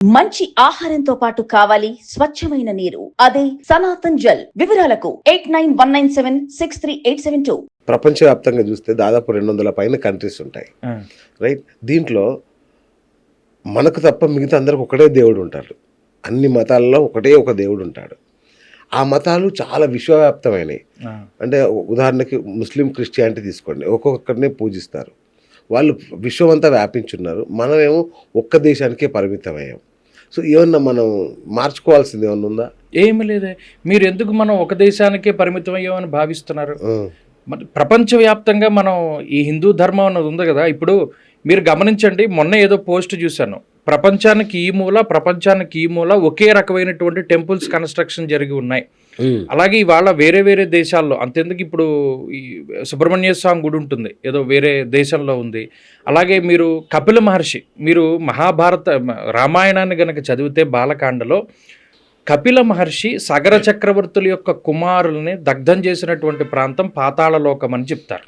మంచి ఆహారంతో పాటు కావాలి స్వచ్ఛమైన నీరు. అదే సనాతన్ జల్. వివరాలకు 8919763872. ప్రపంచవ్యాప్తంగా చూస్తే దాదాపు 200 పైన కంట్రీస్ ఉంటాయి, రైట్? దీంట్లో మనకు తప్ప మిగతా అందరికి ఒకటే దేవుడు ఉంటాడు. అన్ని మతాలలో ఒకటే ఒక దేవుడు ఉంటాడు. ఆ మతాలు చాలా విశ్వవ్యాప్తమైనవి. అంటే ఉదాహరణకి ముస్లిం, క్రిస్టియానిటీ తీసుకోండి, ఒక్కొక్కరినే పూజిస్తారు. వాళ్ళు విశ్వం అంతా వ్యాపించున్నారు. మనమేమో ఒక్క దేశానికే పరిమితమయ్యాం. సో ఏమన్నా మనం మార్చుకోవాల్సింది ఏమన్నా ఉందా? ఏమి లేదే. మీరు ఎందుకు మనం ఒక దేశానికే పరిమితం అయ్యామని భావిస్తున్నారు? ప్రపంచవ్యాప్తంగా మనం ఈ హిందూ ధర్మం అన్నది ఉంది కదా. ఇప్పుడు మీరు గమనించండి, మొన్న ఏదో పోస్ట్ చూశాను, ప్రపంచానికి ఈ మూల ఒకే రకమైనటువంటి టెంపుల్స్ కన్స్ట్రక్షన్ జరిగి ఉన్నాయి. అలాగే ఇవాళ వేరే వేరే దేశాల్లో అంతెందుకు, ఇప్పుడు ఈ సుబ్రహ్మణ్య స్వామి గుడి ఉంటుంది, ఏదో వేరే దేశంలో ఉంది. అలాగే మీరు కపిల మహర్షి, మీరు మహాభారత రామాయణాన్ని గనక చదివితే బాలకాండలో కపిల మహర్షి సగర చక్రవర్తుల యొక్క కుమారుల్ని దగ్ధం చేసినటువంటి ప్రాంతం పాతాళలోకం అని చెప్తారు.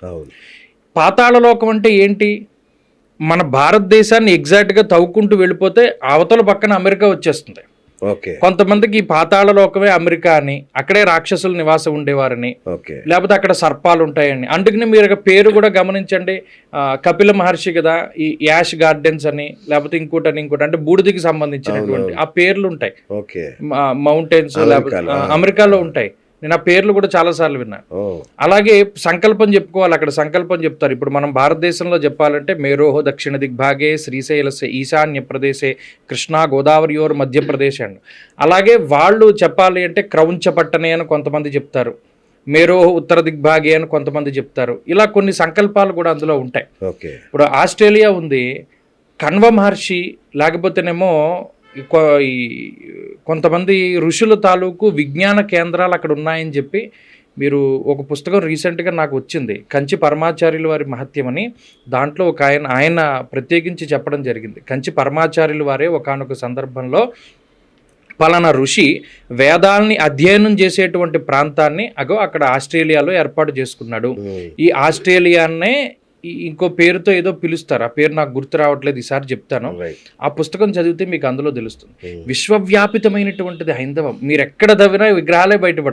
పాతాళలోకం అంటే ఏంటి? మన భారతదేశాన్ని ఎగ్జాక్ట్గా తవ్వుకుంటూ వెళ్ళిపోతే అవతల పక్కన అమెరికా వచ్చేస్తుంది. కొంతమందికి ఈ పాతాళ లోకమే అమెరికా అని, అక్కడే రాక్షసుల నివాసం ఉండేవారని, లేకపోతే అక్కడ సర్పాలు ఉంటాయని. అందుకని మీరు పేరు కూడా గమనించండి, కపిల మహర్షి కదా, ఈ యాష్ గార్డెన్స్ అని, లేకపోతే ఇంకోటి అంటే బూడిదికి సంబంధించినటువంటి ఆ పేర్లు ఉంటాయి. మౌంటైన్స్ లేకపోతే అమెరికాలో ఉంటాయి. నేను ఆ పేర్లు కూడా చాలాసార్లు విన్నాను. అలాగే సంకల్పం చెప్పుకోవాలి, అక్కడ సంకల్పం చెప్తారు. ఇప్పుడు మనం భారతదేశంలో చెప్పాలంటే మేరోహో దక్షిణ దిగ్భాగే శ్రీశైలసే ఈశాన్య ప్రదేశే కృష్ణా గోదావరియోర్ మధ్యప్రదేశ్ అండ్. అలాగే వాళ్ళు చెప్పాలి అంటే క్రౌంచపట్టణే అని కొంతమంది చెప్తారు, మేరోహో ఉత్తర దిగ్భాగే అని కొంతమంది చెప్తారు. ఇలా కొన్ని సంకల్పాలు కూడా అందులో ఉంటాయి. ఇప్పుడు ఆస్ట్రేలియా ఉంది, కణ్వ మహర్షి, లేకపోతేనేమో ఈ కొంతమంది ఋషుల తాలూకు విజ్ఞాన కేంద్రాలు అక్కడ ఉన్నాయని చెప్పి మీరు ఒక పుస్తకం రీసెంట్గా నాకు వచ్చింది, కంచి పరమాచార్యుల వారి మహత్యం అని. దాంట్లో ఒక ఆయన ప్రత్యేకించి చెప్పడం జరిగింది. కంచి పరమాచార్యుల వారే ఒకానొక సందర్భంలో పలానా ఋషి వేదాల్ని అధ్యయనం చేసేటువంటి ప్రాంతాన్ని అక్కడ ఆస్ట్రేలియాలో ఏర్పాటు చేసుకున్నాడు. ఈ ఆస్ట్రేలియానే ఇంకో పేరుతో ఏదో పిలుస్తారు, ఆ పేరు నాకు గుర్తు రావట్లేదు, ఈసారి చెప్తాను. ఆ పుస్తకం చదివితే మీకు అందులో తెలుస్తుంది. విశ్వవ్యాపితమైనటువంటిది హైందవం. మీరు ఎక్కడ దవ్వినా విగ్రహాలే బయటపడతాయి.